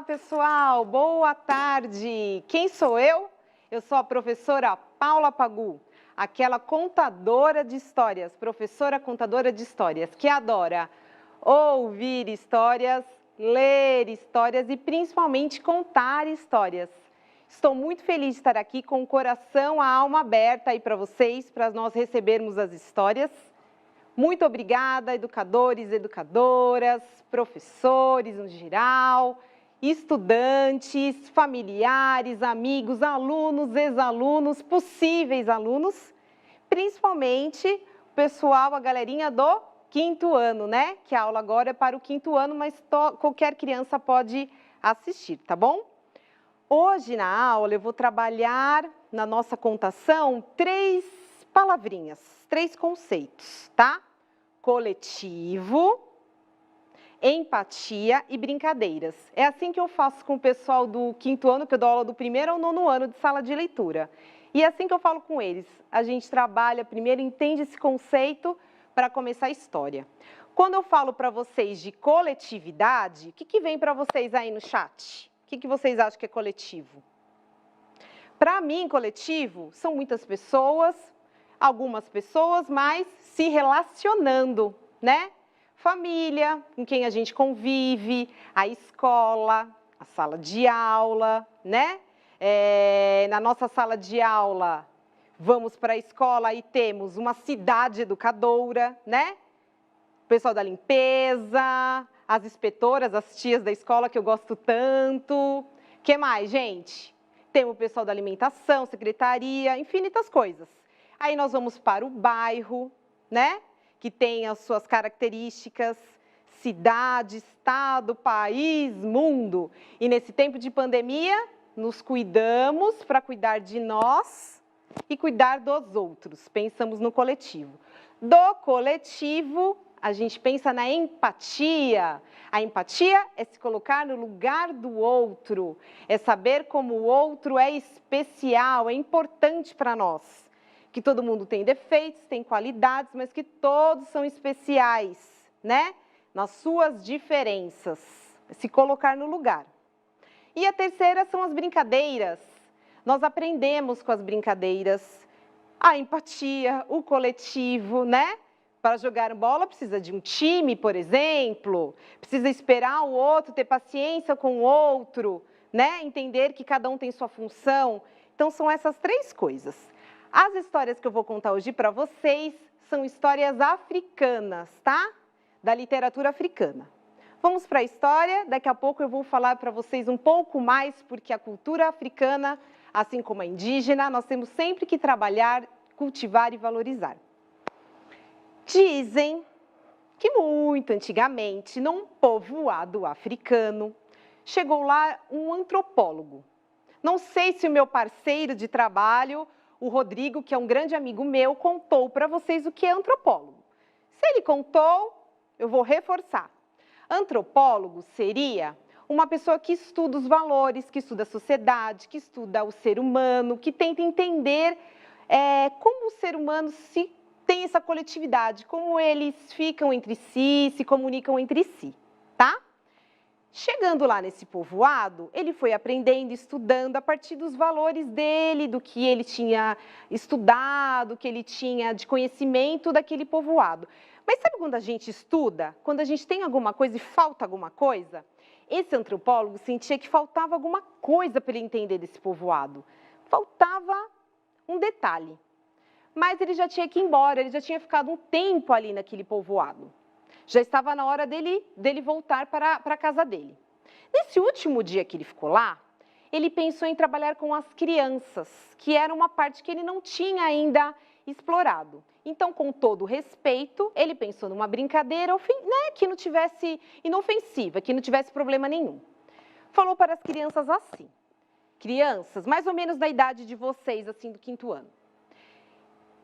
pessoal, boa tarde. Quem sou eu? Eu sou a professora Paula Pagu, aquela contadora de histórias, professora contadora de histórias, que adora ouvir histórias, ler histórias e principalmente contar histórias. Estou muito feliz de estar aqui com o coração, a alma aberta aí para vocês, para nós recebermos as histórias. Muito obrigada, educadores, educadoras, professores no geral, estudantes, familiares, amigos, alunos, ex-alunos, possíveis alunos, principalmente o pessoal, a galerinha do quinto ano, né? Que a aula agora é para o quinto ano, mas qualquer criança pode assistir, tá bom? Hoje na aula eu vou trabalhar na nossa contação 3 palavrinhas, 3 conceitos, tá? Coletivo, empatia e brincadeiras. É assim que eu faço com o pessoal do quinto ano, que eu dou aula do primeiro ao nono ano de sala de leitura. E é assim que eu falo com eles. A gente trabalha primeiro, entende esse conceito para começar a história. Quando eu falo para vocês de coletividade, o que vem para vocês aí no chat? O que vocês acham que é coletivo? Para mim, coletivo são muitas pessoas, algumas pessoas, mas se relacionando, né? Família, com quem a gente convive, a escola, a sala de aula, né? Na nossa sala de aula, vamos para a escola e temos uma cidade educadora, né? O pessoal da limpeza, as inspetoras, as tias da escola que eu gosto tanto. O que mais, gente? Tem o pessoal da alimentação, secretaria, infinitas coisas. Aí nós vamos para o bairro, né? Que tem as suas características, cidade, estado, país, mundo. E nesse tempo de pandemia, nos cuidamos para cuidar de nós e cuidar dos outros. Pensamos no coletivo. Do coletivo, a gente pensa na empatia. A empatia é se colocar no lugar do outro, é saber como o outro é especial, é importante para nós. Que todo mundo tem defeitos, tem qualidades, mas que todos são especiais, né? Nas suas diferenças, se colocar no lugar. E a terceira são as brincadeiras. Nós aprendemos com as brincadeiras a empatia, o coletivo, né? Para jogar bola precisa de um time, por exemplo, precisa esperar o outro, ter paciência com o outro, né? Entender que cada um tem sua função. Então, são essas 3 coisas. As histórias que eu vou contar hoje para vocês são histórias africanas, tá? Da literatura africana. Vamos para a história, daqui a pouco eu vou falar para vocês um pouco mais, porque a cultura africana, assim como a indígena, nós temos sempre que trabalhar, cultivar e valorizar. Dizem que muito antigamente, num povoado africano, chegou lá um antropólogo. Não sei se o meu parceiro de trabalho, o Rodrigo, que é um grande amigo meu, contou para vocês o que é antropólogo. Se ele contou, eu vou reforçar. Antropólogo seria uma pessoa que estuda os valores, que estuda a sociedade, que estuda o ser humano, que tenta entender como o ser humano tem essa coletividade, como eles ficam entre si, se comunicam entre si, tá? Chegando lá nesse povoado, ele foi aprendendo, estudando a partir dos valores dele, do que ele tinha estudado, que ele tinha de conhecimento daquele povoado. Mas sabe quando a gente estuda, quando a gente tem alguma coisa e falta alguma coisa? Esse antropólogo sentia que faltava alguma coisa para ele entender desse povoado. Faltava um detalhe. Mas ele já tinha que ir embora, ele já tinha ficado um tempo ali naquele povoado. Já estava na hora dele voltar para a casa dele. Nesse último dia que ele ficou lá, ele pensou em trabalhar com as crianças, que era uma parte que ele não tinha ainda explorado. Então, com todo respeito, ele pensou numa brincadeira que não tivesse inofensiva, que não tivesse problema nenhum. Falou para as crianças assim, crianças mais ou menos da idade de vocês, assim, do quinto ano.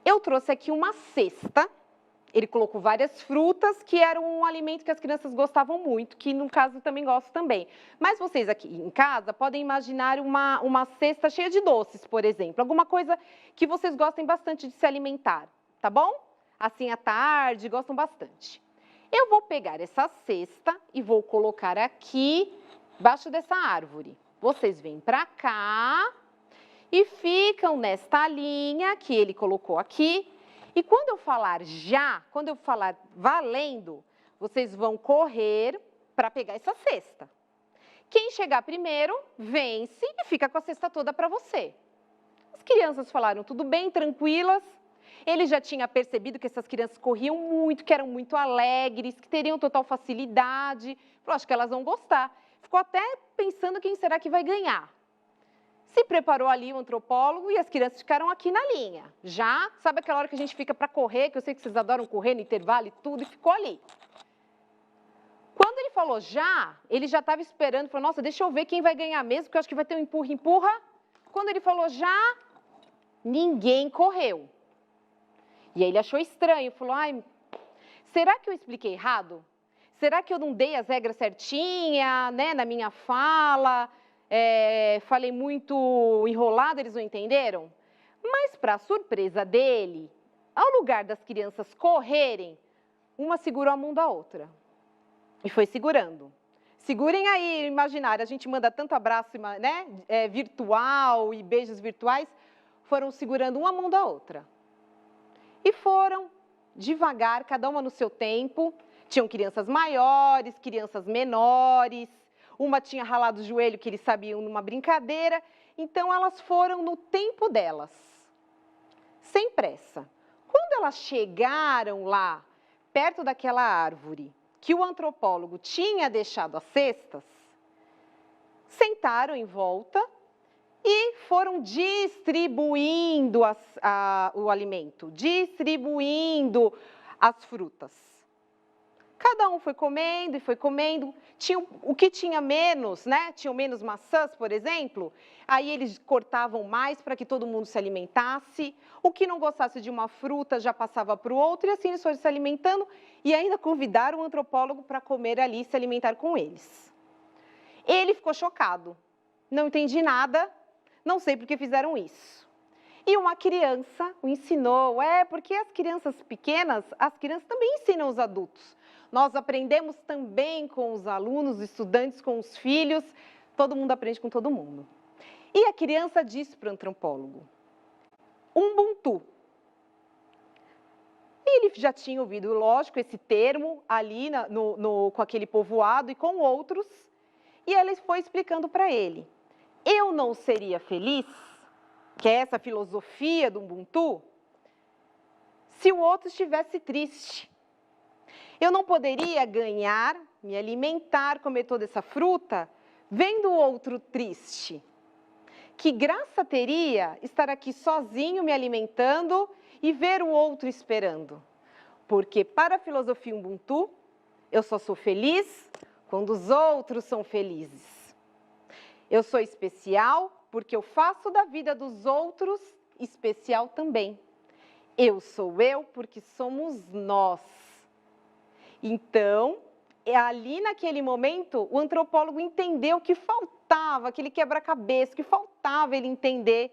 Eu trouxe aqui uma cesta. Ele colocou várias frutas, que era um alimento que as crianças gostavam muito, que no caso eu também gosto também. Mas vocês aqui em casa podem imaginar uma cesta cheia de doces, por exemplo. Alguma coisa que vocês gostem bastante de se alimentar, tá bom? Assim à tarde, gostam bastante. Eu vou pegar essa cesta e vou colocar aqui embaixo dessa árvore. Vocês vêm para cá e ficam nesta linha que ele colocou aqui. E quando eu falar já, quando eu falar valendo, vocês vão correr para pegar essa cesta. Quem chegar primeiro, vence e fica com a cesta toda para você. As crianças falaram tudo bem, tranquilas. Ele já tinha percebido que essas crianças corriam muito, que eram muito alegres, que teriam total facilidade. Falou, acho que elas vão gostar. Ficou até pensando quem será que vai ganhar. Se preparou ali o antropólogo e as crianças ficaram aqui na linha. Já, sabe aquela hora que a gente fica para correr, que eu sei que vocês adoram correr no intervalo e tudo, e ficou ali. Quando ele falou já, ele já estava esperando, falou, nossa, deixa eu ver quem vai ganhar mesmo, porque eu acho que vai ter um empurra-empurra. Quando ele falou já, ninguém correu. E aí ele achou estranho, falou, ai, será que eu expliquei errado? Será que eu não dei as regras certinhas, né, na minha fala? Falei muito enrolado, eles não entenderam? Mas, para surpresa dele, ao lugar das crianças correrem, uma segurou a mão da outra. E foi segurando. Segurem aí, imaginário, a gente manda tanto abraço, né, virtual e beijos virtuais, foram segurando uma mão da outra. E foram devagar, cada uma no seu tempo. Tinham crianças maiores, crianças menores. Uma tinha ralado o joelho, que eles sabiam, numa brincadeira. Então, elas foram no tempo delas, sem pressa. Quando elas chegaram lá, perto daquela árvore, que o antropólogo tinha deixado as cestas, sentaram em volta e foram distribuindo o alimento, distribuindo as frutas. Cada um foi comendo e foi comendo. O que tinha menos, né? Tinham menos maçãs, por exemplo, aí eles cortavam mais para que todo mundo se alimentasse. O que não gostasse de uma fruta já passava para o outro, e assim eles foram se alimentando e ainda convidaram o antropólogo para comer ali e se alimentar com eles. Ele ficou chocado. Não entendi nada, não sei por que fizeram isso. E uma criança o ensinou, porque as crianças pequenas, as crianças também ensinam os adultos. Nós aprendemos também com os alunos, estudantes, com os filhos, todo mundo aprende com todo mundo. E a criança disse para o antropólogo, Ubuntu. E ele já tinha ouvido, lógico, esse termo ali com aquele povoado e com outros, e ela foi explicando para ele. Eu não seria feliz, que é essa filosofia do Ubuntu, se o outro estivesse triste. Eu não poderia ganhar, me alimentar, comer toda essa fruta, vendo o outro triste. Que graça teria estar aqui sozinho me alimentando e ver o outro esperando. Porque para a filosofia Ubuntu, eu só sou feliz quando os outros são felizes. Eu sou especial porque eu faço da vida dos outros especial também. Eu sou eu porque somos nós. Então, ali naquele momento, o antropólogo entendeu que faltava, aquele quebra-cabeça, que faltava ele entender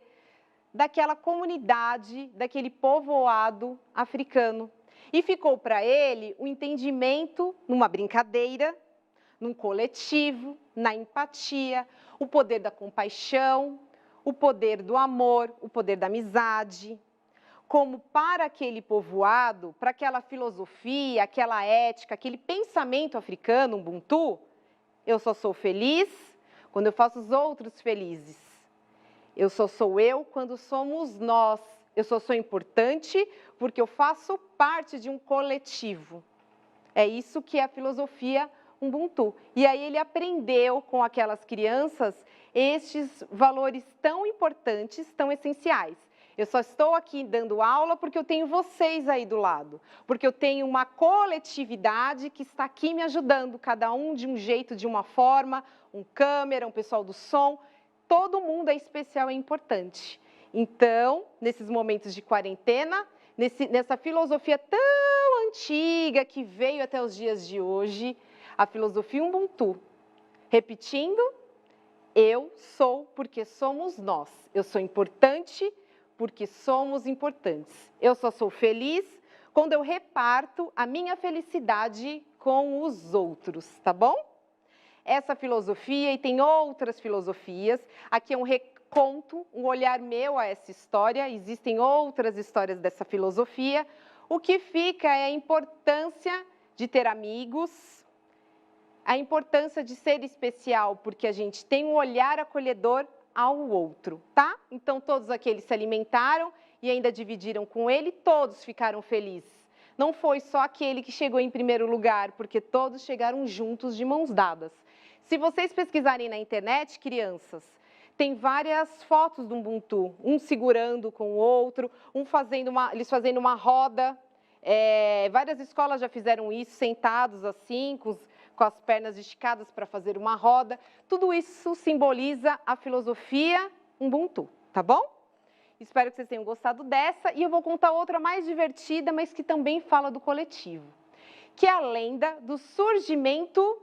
daquela comunidade, daquele povoado africano. E ficou para ele o entendimento numa brincadeira, num coletivo, na empatia, o poder da compaixão, o poder do amor, o poder da amizade. Como para aquele povoado, para aquela filosofia, aquela ética, aquele pensamento africano, Ubuntu, eu só sou feliz quando eu faço os outros felizes. Eu só sou eu quando somos nós. Eu só sou importante porque eu faço parte de um coletivo. É isso que é a filosofia Ubuntu. E aí ele aprendeu com aquelas crianças estes valores tão importantes, tão essenciais. Eu só estou aqui dando aula porque eu tenho vocês aí do lado, porque eu tenho uma coletividade que está aqui me ajudando, cada um de um jeito, de uma forma, um câmera, um pessoal do som, todo mundo é especial e importante. Então, nesses momentos de quarentena, nessa filosofia tão antiga que veio até os dias de hoje, a filosofia Ubuntu, repetindo, eu sou porque somos nós, eu sou importante porque somos importantes. Eu só sou feliz quando eu reparto a minha felicidade com os outros, tá bom? essa filosofia e tem outras filosofias. Aqui é um reconto, um olhar meu a essa história, existem outras histórias dessa filosofia. O que fica é a importância de ter amigos, a importância de ser especial, porque a gente tem um olhar acolhedor ao outro, tá? Então, todos aqueles se alimentaram e ainda dividiram com ele, todos ficaram felizes. Não foi só aquele que chegou em primeiro lugar, porque todos chegaram juntos de mãos dadas. Se vocês pesquisarem na internet, crianças, tem várias fotos do Ubuntu, um segurando com o outro, eles fazendo uma roda. Várias escolas já fizeram isso, sentados assim, com as pernas esticadas para fazer uma roda. Tudo isso simboliza a filosofia Ubuntu, tá bom? Espero que vocês tenham gostado dessa e eu vou contar outra mais divertida, mas que também fala do coletivo, que é a lenda do surgimento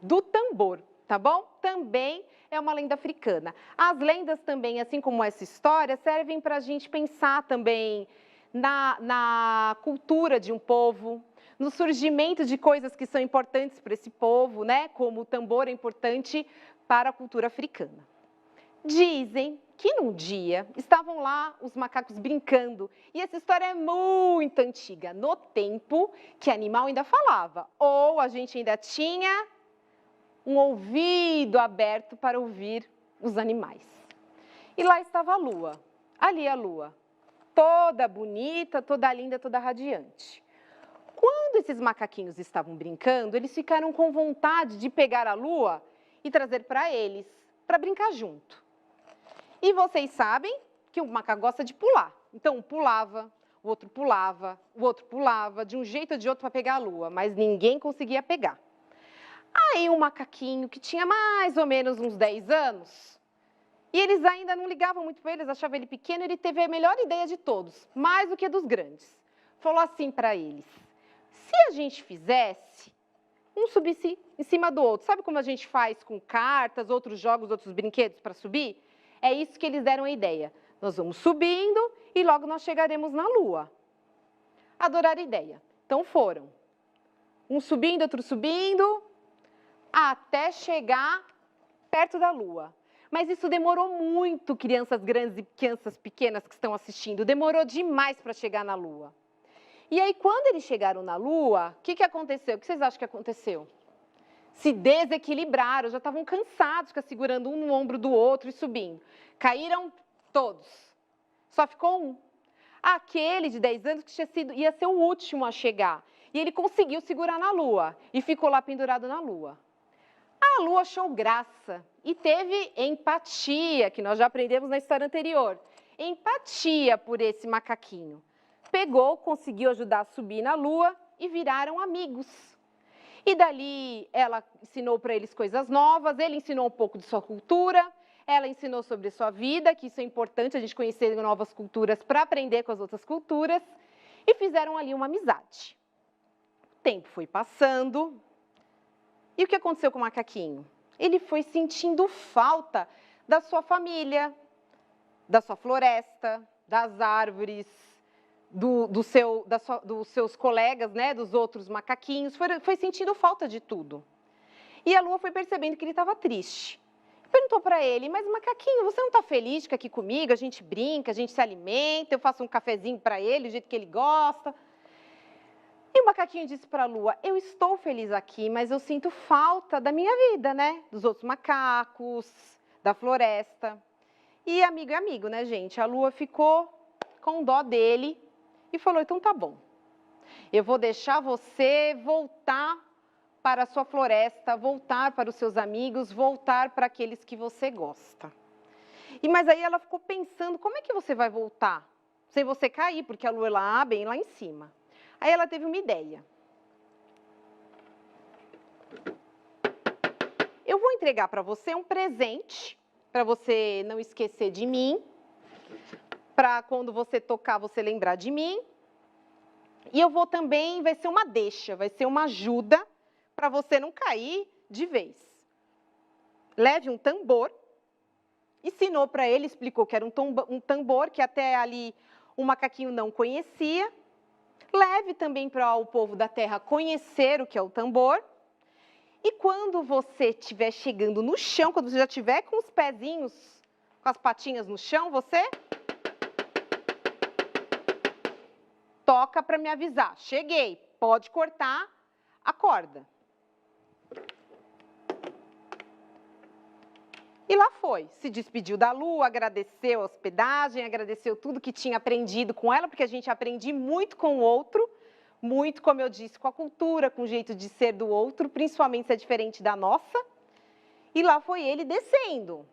do tambor, tá bom? Também é uma lenda africana. As lendas também, assim como essa história, servem para a gente pensar também na cultura de um povo, no surgimento de coisas que são importantes para esse povo, né? Como o tambor é importante para a cultura africana. Dizem que num dia estavam lá os macacos brincando, e essa história é muito antiga, no tempo que animal ainda falava, ou a gente ainda tinha um ouvido aberto para ouvir os animais. E lá estava a lua, ali a lua, toda bonita, toda linda, toda radiante. Quando esses macaquinhos estavam brincando, eles ficaram com vontade de pegar a lua e trazer para eles, para brincar junto. E vocês sabem que o macaco gosta de pular. Então, um pulava, o outro pulava, o outro pulava, de um jeito ou de outro para pegar a lua, mas ninguém conseguia pegar. Aí um macaquinho que tinha mais ou menos uns 10 anos, e eles ainda não ligavam muito para ele, eles achavam ele pequeno, ele teve a melhor ideia de todos, mais do que dos grandes. Falou assim para eles: se a gente fizesse, um subisse em cima do outro, sabe como a gente faz com cartas, outros jogos, outros brinquedos para subir? É isso que eles deram a ideia. Nós vamos subindo e logo nós chegaremos na lua. Adoraram a ideia. Então foram. Um subindo, outro subindo, até chegar perto da lua. Mas isso demorou muito, crianças grandes e crianças pequenas que estão assistindo. Demorou demais para chegar na lua. E aí, quando eles chegaram na lua, o que aconteceu? O que vocês acham que aconteceu? Se desequilibraram, já estavam cansados, ficar segurando um no ombro do outro e subindo. Caíram todos. Só ficou um. Aquele de 10 anos que ia ser o último a chegar. E ele conseguiu segurar na lua e ficou lá pendurado na lua. A lua achou graça e teve empatia, que nós já aprendemos na história anterior. Empatia por esse macaquinho. Pegou, conseguiu ajudar a subir na lua e viraram amigos. E dali ela ensinou para eles coisas novas, ele ensinou um pouco de sua cultura, ela ensinou sobre sua vida, que isso é importante, a gente conhecer novas culturas para aprender com as outras culturas, e fizeram ali uma amizade. O tempo foi passando, e o que aconteceu com o macaquinho? Ele foi sentindo falta da sua família, da sua floresta, das árvores, dos seus colegas, né, dos outros macaquinhos, foi sentindo falta de tudo. E a lua foi percebendo que ele estava triste. Perguntou para ele: mas macaquinho, você não está feliz de ficar aqui comigo? A gente brinca, a gente se alimenta, eu faço um cafezinho para ele, do jeito que ele gosta. E o macaquinho disse para a lua: eu estou feliz aqui, mas eu sinto falta da minha vida, né? Dos outros macacos, da floresta. E amigo é amigo, né, gente? A lua ficou com dó dele e falou: então tá bom, eu vou deixar você voltar para a sua floresta, voltar para os seus amigos, voltar para aqueles que você gosta. Mas aí ela ficou pensando: como é que você vai voltar? Sem você cair, porque a lua é lá, bem lá em cima. Aí ela teve uma ideia. Eu vou entregar para você um presente, para você não esquecer de mim, para quando você tocar, você lembrar de mim. E eu vou também, vai ser uma deixa, vai ser uma ajuda para você não cair de vez. Leve um tambor, ensinou para ele, explicou que era um tambor, que até ali o macaquinho não conhecia. Leve também para o povo da terra conhecer o que é o tambor. E quando você estiver chegando no chão, quando você já estiver com os pezinhos, com as patinhas no chão, você toca para me avisar. Cheguei, pode cortar a corda. E lá foi, se despediu da Lu, agradeceu a hospedagem, agradeceu tudo que tinha aprendido com ela, porque a gente aprende muito com o outro, muito, como eu disse, com a cultura, com o jeito de ser do outro, principalmente se é diferente da nossa. E lá foi ele descendo,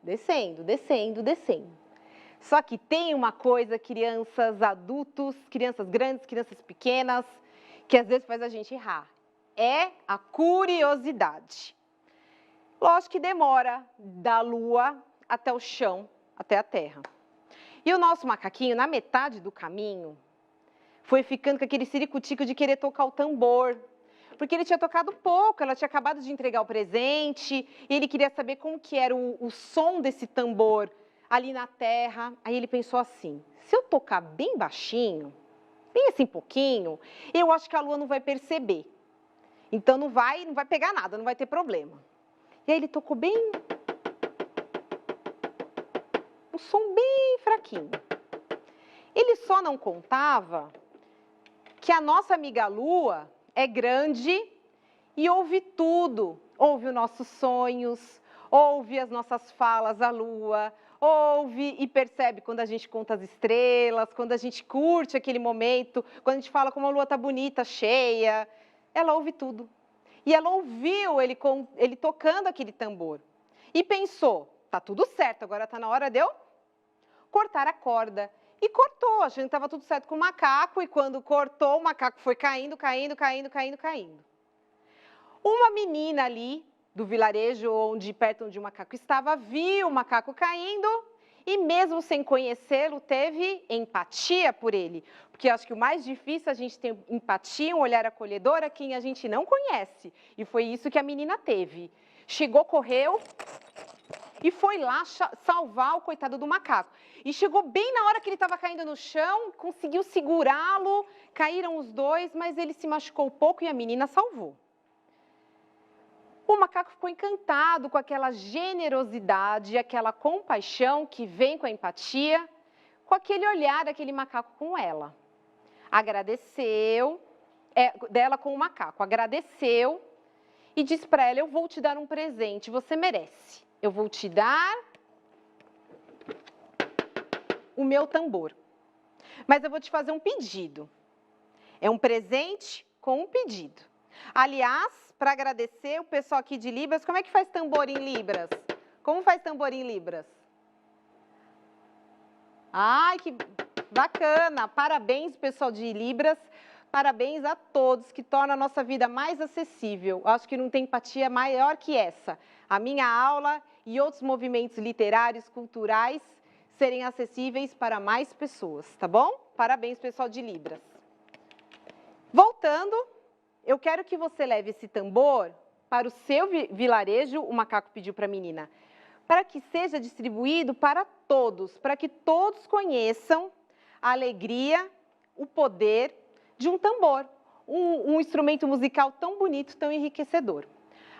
descendo, descendo, descendo. Só que tem uma coisa, crianças, adultos, crianças grandes, crianças pequenas, que às vezes faz a gente errar. É a curiosidade. Lógico que demora da lua até o chão, até a terra. E o nosso macaquinho, na metade do caminho, foi ficando com aquele ciricutico de querer tocar o tambor. Porque ele tinha tocado pouco, ela tinha acabado de entregar o presente, e ele queria saber como que era o som desse tambor ali na terra. Aí ele pensou assim, se eu tocar bem baixinho, bem assim pouquinho, eu acho que a lua não vai perceber. Então não vai pegar nada, não vai ter problema. E aí ele tocou bem, um som bem fraquinho. Ele só não contava que a nossa amiga Lua é grande e ouve tudo. Ouve os nossos sonhos, ouve as nossas falas à Lua, ouve e percebe quando a gente conta as estrelas, quando a gente curte aquele momento, quando a gente fala como a Lua tá bonita, cheia. Ela ouve tudo. E ela ouviu ele tocando aquele tambor. E pensou, tá tudo certo, agora tá na hora de eu cortar a corda. E cortou, achando que estava tudo certo com o macaco, e quando cortou, o macaco foi caindo, caindo, caindo, caindo, caindo. Uma menina ali, do vilarejo, perto onde o macaco estava, viu o macaco caindo, e mesmo sem conhecê-lo, teve empatia por ele. Porque eu acho que o mais difícil é a gente ter empatia, um olhar acolhedor a quem a gente não conhece. E foi isso que a menina teve. Chegou, correu e foi lá salvar o coitado do macaco. E chegou bem na hora que ele estava caindo no chão, conseguiu segurá-lo, caíram os dois, mas ele se machucou um pouco e a menina salvou. O macaco ficou encantado com aquela generosidade, aquela compaixão que vem com a empatia, com aquele olhar daquele macaco com ela. Agradeceu, dela com o macaco, agradeceu e disse para ela, eu vou te dar um presente, você merece. Eu vou te dar o meu tambor. Mas eu vou te fazer um pedido. É um presente com um pedido. Aliás, para agradecer o pessoal aqui de Libras, como é que faz tambor em Libras? Como faz tambor em Libras? Ai, que bacana! Parabéns, pessoal de Libras. Parabéns a todos que tornam a nossa vida mais acessível. Acho que não tem empatia maior que essa. A minha aula e outros movimentos literários, culturais, serem acessíveis para mais pessoas, tá bom? Parabéns, pessoal de Libras. Voltando, eu quero que você leve esse tambor para o seu vilarejo, o macaco pediu para a menina, para que seja distribuído para todos, para que todos conheçam a alegria, o poder de um tambor, um instrumento musical tão bonito, tão enriquecedor.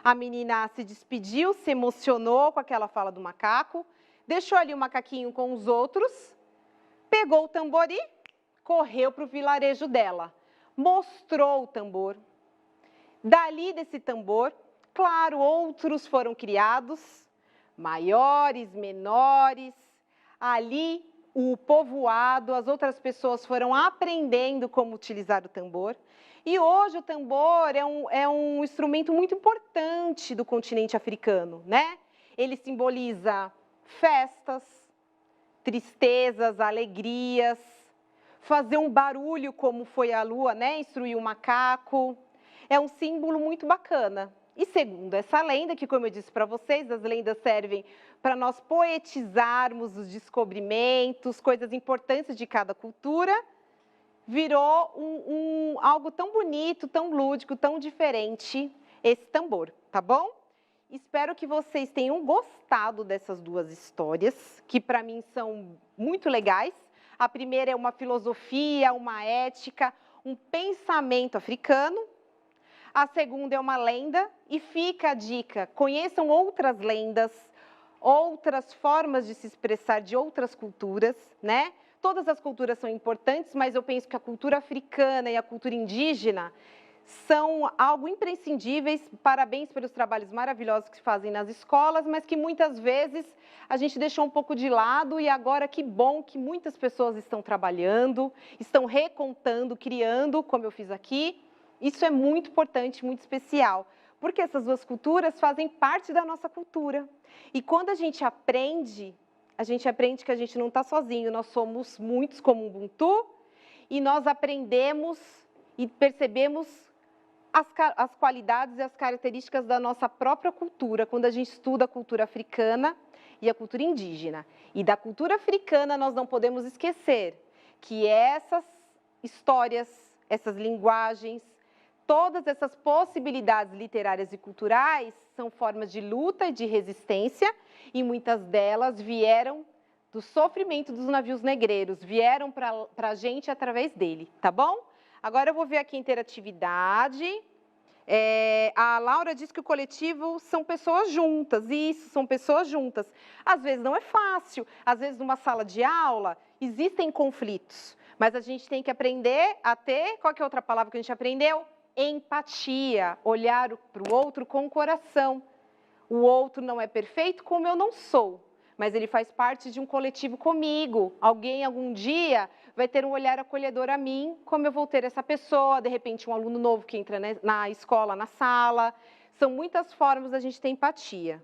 A menina se despediu, se emocionou com aquela fala do macaco, deixou ali o macaquinho com os outros, pegou o tambor e correu para o vilarejo dela. Mostrou o tambor. Dali desse tambor, claro, outros foram criados, maiores, menores. Ali o povoado, as outras pessoas foram aprendendo como utilizar o tambor. E hoje o tambor é um instrumento muito importante do continente africano, né? Ele simboliza festas, tristezas, alegrias, fazer um barulho como foi a lua, né? Instruir o macaco. É um símbolo muito bacana. E segundo essa lenda, que como eu disse para vocês, as lendas servem para nós poetizarmos os descobrimentos, coisas importantes de cada cultura, virou algo tão bonito, tão lúdico, tão diferente esse tambor, tá bom? Espero que vocês tenham gostado dessas duas histórias, que para mim são muito legais. A primeira é uma filosofia, uma ética, um pensamento africano. A segunda é uma lenda, e fica a dica, conheçam outras lendas, outras formas de se expressar de outras culturas, né? Todas as culturas são importantes, mas eu penso que a cultura africana e a cultura indígena são algo imprescindíveis. Parabéns pelos trabalhos maravilhosos que se fazem nas escolas, mas que muitas vezes a gente deixou um pouco de lado, e agora que bom que muitas pessoas estão trabalhando, estão recontando, criando, como eu fiz aqui. Isso é muito importante, muito especial, porque essas duas culturas fazem parte da nossa cultura. E quando a gente aprende que a gente não está sozinho, nós somos muitos como Ubuntu, e nós aprendemos e percebemos as qualidades e as características da nossa própria cultura, quando a gente estuda a cultura africana e a cultura indígena. E da cultura africana nós não podemos esquecer que essas histórias, essas linguagens, todas essas possibilidades literárias e culturais são formas de luta e de resistência, e muitas delas vieram do sofrimento dos navios negreiros, vieram para a gente através dele, tá bom? Agora eu vou ver aqui a interatividade. A Laura diz que o coletivo são pessoas juntas. Isso, são pessoas juntas. Às vezes não é fácil, às vezes numa sala de aula existem conflitos, mas a gente tem que aprender a ter, qual que é a outra palavra que a gente aprendeu? Empatia, olhar para o outro com o coração. O outro não é perfeito como eu não sou, mas ele faz parte de um coletivo comigo. Alguém, algum dia, vai ter um olhar acolhedor a mim, como eu vou ter essa pessoa, de repente um aluno novo que entra na escola, na sala. São muitas formas da gente ter empatia.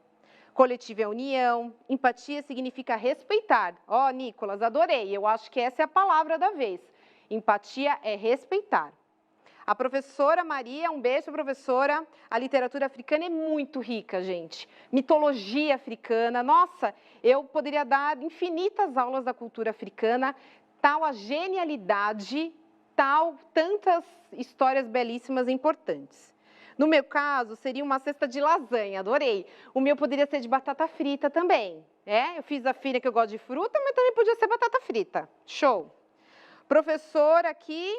Coletivo é união, empatia significa respeitar. Ó, Nicolas, adorei, eu acho que essa é a palavra da vez. Empatia é respeitar. A professora Maria, um beijo, professora. A literatura africana é muito rica, gente. Mitologia africana, nossa, eu poderia dar infinitas aulas da cultura africana, tal a genialidade, tantas histórias belíssimas e importantes. No meu caso, seria uma cesta de lasanha, adorei. O meu poderia ser de batata frita também. Eu fiz a filha que eu gosto de fruta, mas também podia ser batata frita. Show. Professora aqui...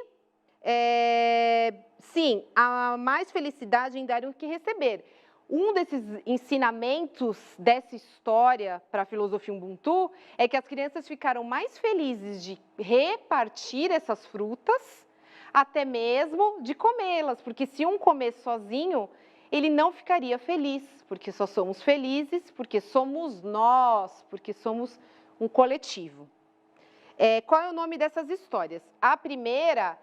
sim, há mais felicidade em dar do que receber. Um desses ensinamentos dessa história para a filosofia Ubuntu é que as crianças ficaram mais felizes de repartir essas frutas, até mesmo de comê-las, porque se um comer sozinho, ele não ficaria feliz, porque só somos felizes, porque somos nós, porque somos um coletivo. Qual é o nome dessas histórias? A primeira...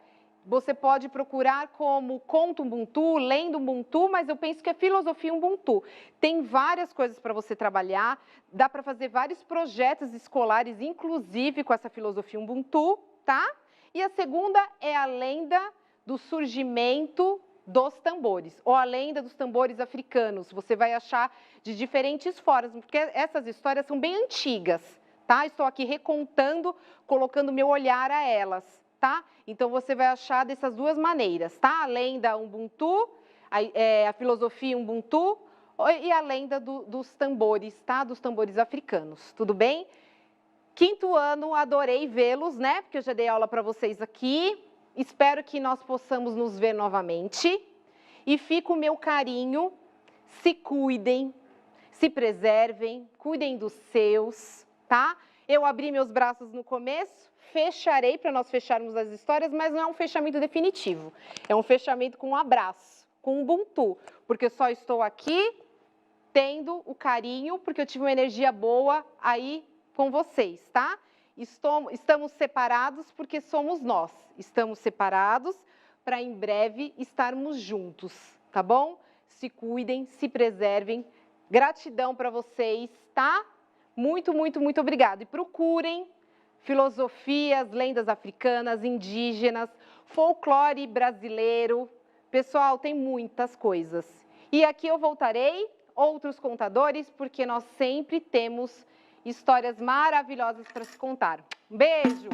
Você pode procurar como Conto Ubuntu, Lendo Ubuntu, mas eu penso que é Filosofia Ubuntu. Tem várias coisas para você trabalhar, dá para fazer vários projetos escolares, inclusive com essa Filosofia Ubuntu, tá? E a segunda é a lenda do surgimento dos tambores, ou a lenda dos tambores africanos. Você vai achar de diferentes formas, porque essas histórias são bem antigas, tá? Estou aqui recontando, colocando meu olhar a elas. Tá? Então, você vai achar dessas duas maneiras, tá? A lenda Ubuntu, a filosofia Ubuntu e a lenda dos tambores, tá? Dos tambores africanos, tudo bem? Quinto ano, adorei vê-los, né? Porque eu já dei aula para vocês aqui. Espero que nós possamos nos ver novamente. E fica o meu carinho, se cuidem, se preservem, cuidem dos seus, tá? Eu abri meus braços no começo, fecharei para nós fecharmos as histórias, mas não é um fechamento definitivo. É um fechamento com um abraço, com Ubuntu, porque só estou aqui tendo o carinho, porque eu tive uma energia boa aí com vocês, tá? Estamos separados porque somos nós. Estamos separados para em breve estarmos juntos, tá bom? Se cuidem, se preservem. Gratidão para vocês, tá? Muito, muito, muito obrigada. E procurem filosofias, lendas africanas, indígenas, folclore brasileiro. Pessoal, tem muitas coisas. E aqui eu voltarei, outros contadores, porque nós sempre temos histórias maravilhosas para se contar. Um beijo!